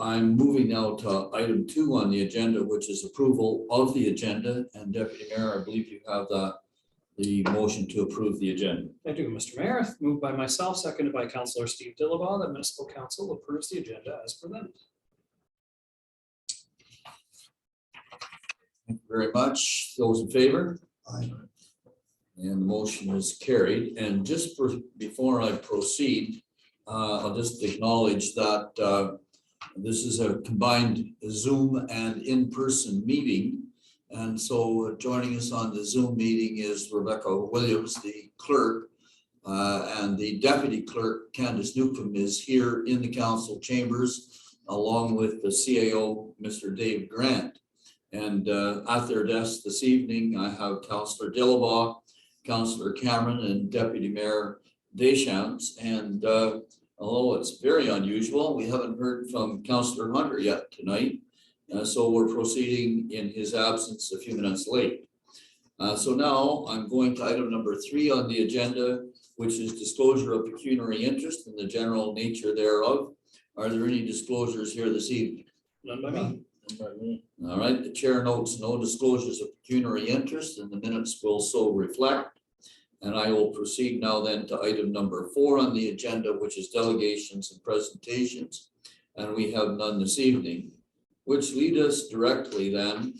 I'm moving now to item 2 on the agenda, which is approval of the agenda. And Deputy Mayor, I believe you have the motion to approve the agenda. I do, Mr. Mayor. Moved by myself, seconded by Councillor Steve Dillabaugh, that Municipal Council approves the agenda as presented. Thank you very much. Those in favor? Aye. And the motion is carried. And just before I proceed, I'll just acknowledge that this is a combined Zoom and in-person meeting. And so joining us on the Zoom meeting is Rebecca Williams, the clerk, and the deputy clerk, Candace Newcomb, is here in the council chambers, along with the CAO, Mr. Dave Grant. And at their desk this evening, I have Councillor Dillabaugh, Councillor Cameron, and Deputy Mayor Deschamps. And although it's very unusual, we haven't heard from Councillor Hunter yet tonight. So we're proceeding in his absence a few minutes late. So now I'm going to item number 3 on the agenda, which is disclosure of pecuniary interest and the general nature thereof. Are there any disclosures here this evening? None by me. All right, the chair notes no disclosures of pecuniary interest, and the minutes will so reflect. And I will proceed now then to item number 4 on the agenda, which is delegations and presentations. And we have none this evening, which lead us directly then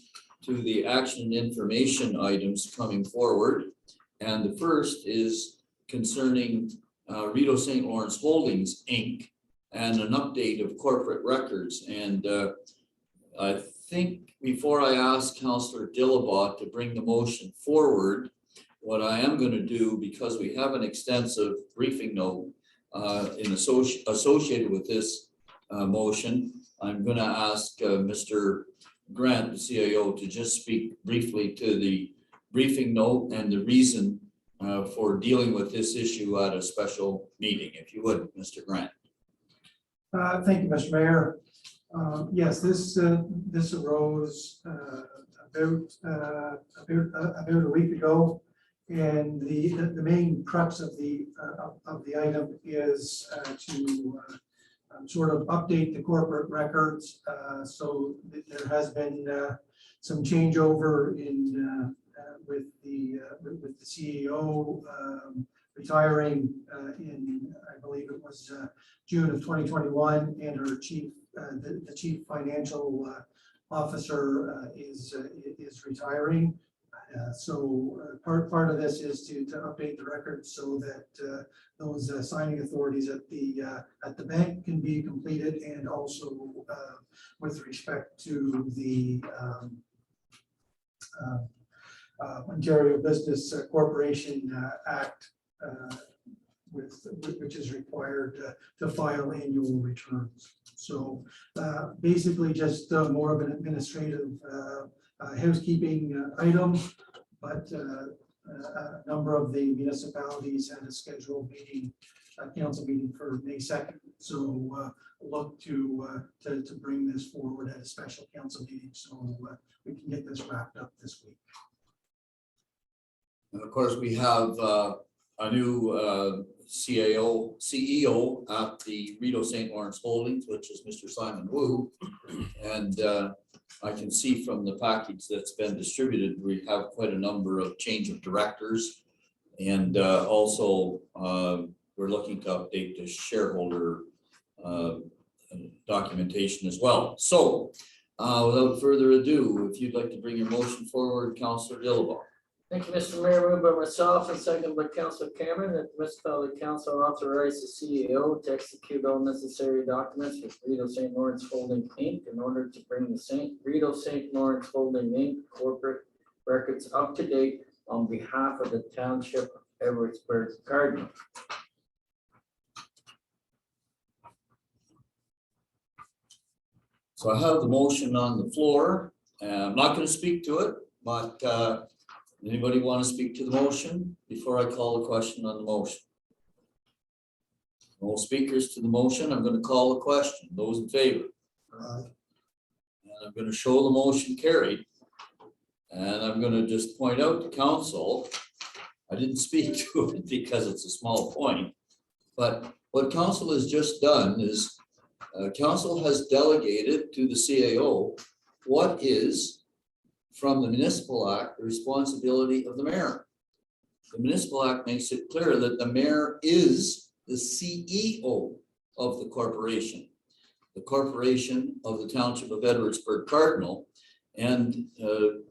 to the action and information items coming forward. And the first is concerning Rideau St. Lawrence Holdings, Inc., and an update of corporate records. And I think before I ask Councillor Dillabaugh to bring the motion forward, what I am going to do, because we have an extensive briefing note associated with this motion, I'm going to ask Mr. Grant, the CAO, to just speak briefly to the briefing note and the reason for dealing with this issue at a special meeting, if you would, Mr. Grant. Thank you, Mr. Mayor. Yes, this arose about a week ago, and the main crux of the item is to sort of update the corporate records. So there has been some changeover in with the CEO retiring in, I believe it was June of 2021, and her the chief financial officer is retiring. So part of this is to update the records so that those signing authorities at the bank can be completed, and also with respect to the Ontario Business Corporation Act, which is required to file annual returns. So basically just more of an administrative housekeeping item, but a number of the municipalities had a scheduled meeting, council meeting for May 2nd. So look to bring this forward at a special council meeting so we can get this wrapped up this week. And of course, we have a new CEO at the Rideau St. Lawrence Holdings, which is Mr. Simon Wu. And I can see from the package that's been distributed, we have quite a number of change of directors. And also we're looking to update the shareholder documentation as well. So without further ado, if you'd like to bring your motion forward, Councillor Dillabaugh. Thank you, Mr. Mayor. Moved by myself and seconded by Councillor Cameron that the municipality council authorize the CEO to execute all necessary documents with Rideau St. Lawrence Holding Inc. in order to bring the Rideau St. Lawrence Holding Inc. corporate records up to date on behalf of the township of Edwardsburg Garden. So I have the motion on the floor. I'm not going to speak to it, but anybody want to speak to the motion before I call the question on the motion? No speakers to the motion. I'm going to call the question. Those in favor? And I'm going to show the motion carried. And I'm going to just point out to council, I didn't speak to it because it's a small point, but what council has just done is council has delegated to the CAO what is, from the municipal act, the responsibility of the mayor. The municipal act makes it clear that the mayor is the CEO of the corporation of the Township of Edwardsburg Cardinal. And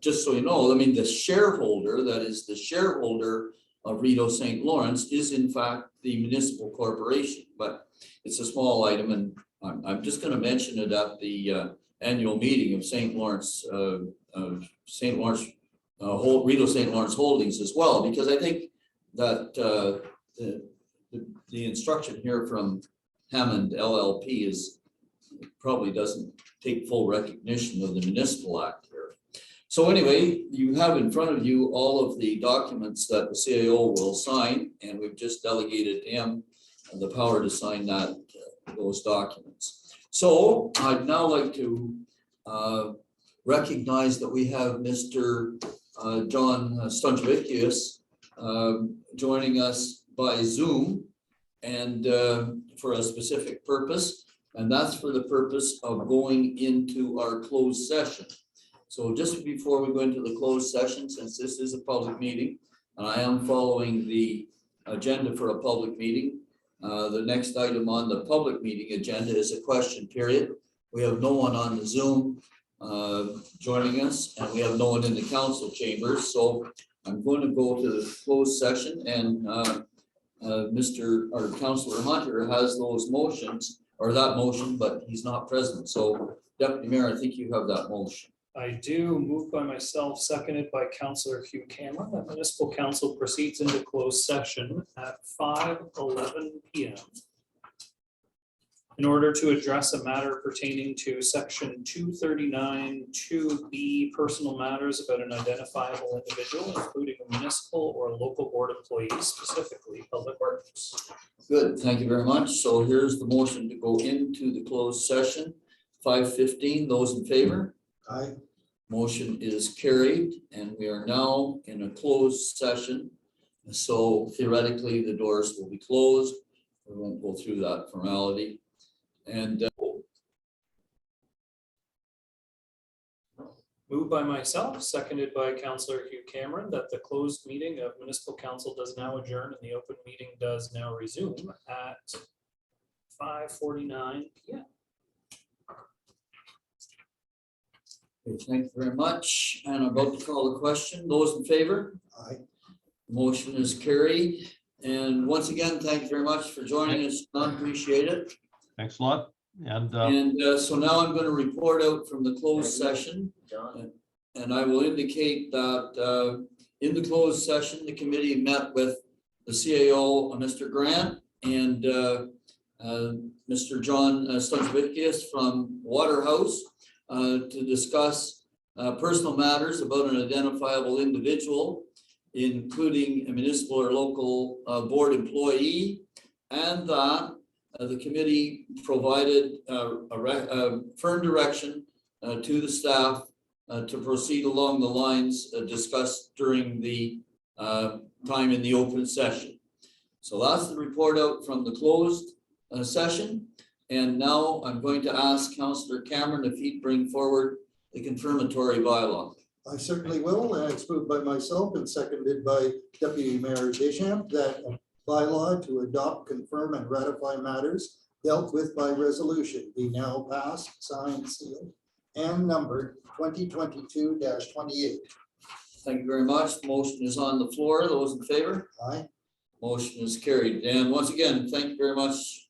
just so you know, I mean, the shareholder, that is the shareholder of Rideau St. Lawrence, is in fact the municipal corporation, but it's a small item, and I'm just going to mention it at the annual meeting of St. Lawrence, Rideau St. Lawrence Holdings as well, because I think that the instruction here from Hammond LLP is probably doesn't take full recognition of the municipal act here. So anyway, you have in front of you all of the documents that the CAO will sign, and we've just delegated him the power to sign those documents. So I'd now like to recognize that we have Mr. John Stunjavicius joining us by Zoom, and for a specific purpose, and that's for the purpose of going into our closed session. So just before we go into the closed session, since this is a public meeting, and I am following the agenda for a public meeting, the next item on the public meeting agenda is a question period. We have no one on the Zoom joining us, and we have no one in the council chambers. So I'm going to go to the closed session, and Councillor Hunter has those motions, or that motion, but he's not present. So Deputy Mayor, I think you have that motion. I do, moved by myself, seconded by Councillor Hugh Cameron, that municipal council proceeds into closed session at 5:11 PM. In order to address a matter pertaining to section 239 2B, personal matters about an identifiable individual, including a municipal or local board employee, specifically public works. Good, thank you very much. So here's the motion to go into the closed session, 5:15. Those in favor? Aye. Motion is carried, and we are now in a closed session. So theoretically, the doors will be closed. We won't go through that formality. And Moved by myself, seconded by Councillor Hugh Cameron, that the closed meeting of municipal council does now adjourn and the open meeting does now resume at 5:49 PM. okay, thank you very much. And I'm about to call the question. Those in favor? Aye. Motion is carried. And once again, thank you very much for joining us. I appreciate it. Thanks a lot. And So now I'm going to report out from the closed session. John, And I will indicate that in the closed session, the committee met with the CAO, Mr. Grant, and Mr. John Stunjavicius from Waterhouse to discuss personal matters about an identifiable individual, including a municipal or local board employee, and that the committee provided a firm direction to the staff to proceed along the lines discussed during the time in the open session. So that's the report out from the closed session. And now I'm going to ask Councillor Cameron if he'd bring forward the confirmatory bylaw. I certainly will, and it's moved by myself and seconded by Deputy Mayor Deschamps that a bylaw to adopt, confirm, and ratify matters dealt with by resolution be now passed, signed, sealed, and numbered 2022-28. Thank you very much. The motion is on the floor. Those in favor? Aye. Motion is carried. And once again, thank you very much.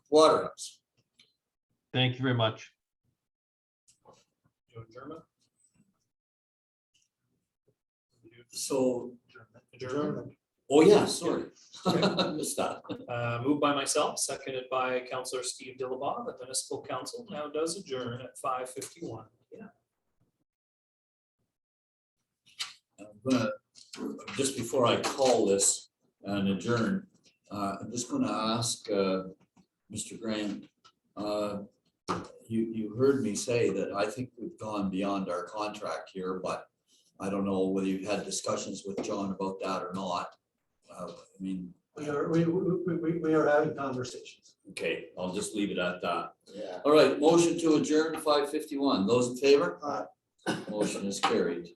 Waterhouse. thank you very much. Joe German. So, Adjournment. oh yeah, sorry. Missed that. Moved by myself, seconded by Councillor Steve Dillabaugh, that municipal council now does adjourn at 5:51. Yeah. I'm gonna, just before I call this and adjourn, I'm just gonna ask Mr. Grant, you heard me say that I think we've gone beyond our contract here, but I don't know whether you've had discussions with John about that or not. I mean, we are having conversations. Okay, I'll just leave it at that. Yeah. All right, motion to adjourn 5:51. Those in favor? Aye. Motion is carried.